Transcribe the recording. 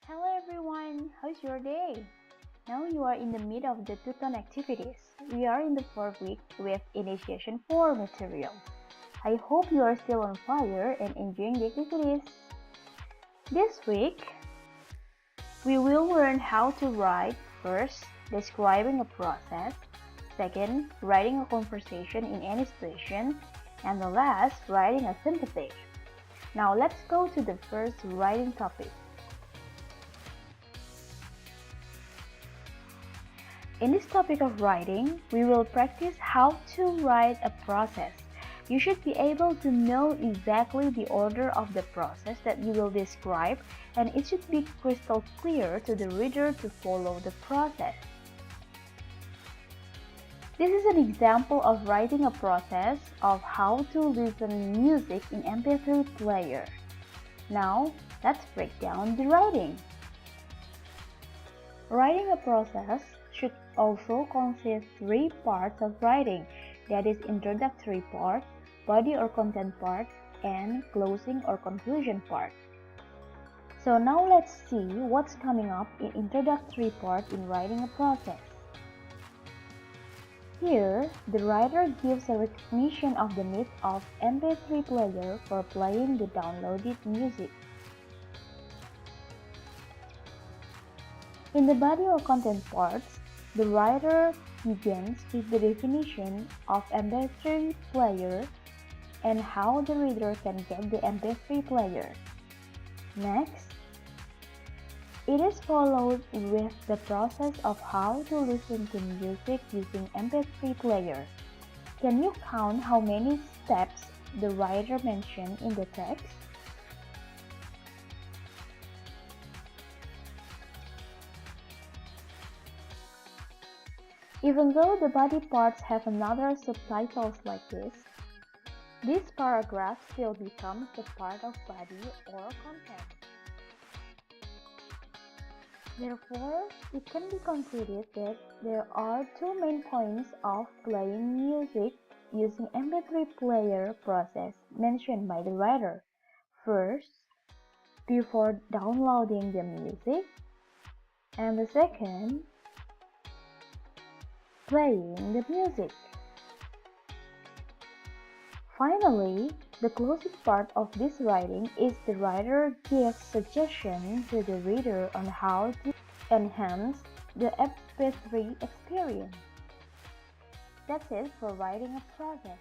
Hello everyone, how's your day? Now you are in the middle of the two-tone activities. We are in the fourth week with initiation 4 material. I hope you are still on fire and enjoying the activities. This week, we will learn how to write first, describing a process, second, writing a conversation in any situation, and the last, writing a sympathy. Now let's go to the first writing topic. In this topic of writing, we will practice how to write a process. You should be able to know exactly the order of the process that you will describe, and it should be crystal clear to the reader to follow the process. This is an example of writing a process of how to listen music in MP3 player. Now, let's break down the writing. Writing a process should also consist 3 parts of writing, that is introductory part, body or content part, and closing or conclusion part. So now let's see what's coming up in introductory part in writing a process. Here, the writer gives a recognition of the need of MP3 player for playing the downloaded music. In the body or content parts, the writer begins with the definition of MP3 player and how the reader can get the MP3 player. Next, it is followed with the process of how to listen to music using MP3 player. Can you count how many steps the writer mentioned in the text? Even though the body parts have another subtitles like this paragraph still becomes the part of body or content. Therefore, it can be concluded that there are 2 main points of playing music using MP3 player process mentioned by the writer. First, before downloading the music, and the second, playing the music. Finally, the closing part of this writing is the writer gives suggestions to the reader on how to enhance the MP3 experience. That's it for writing a process.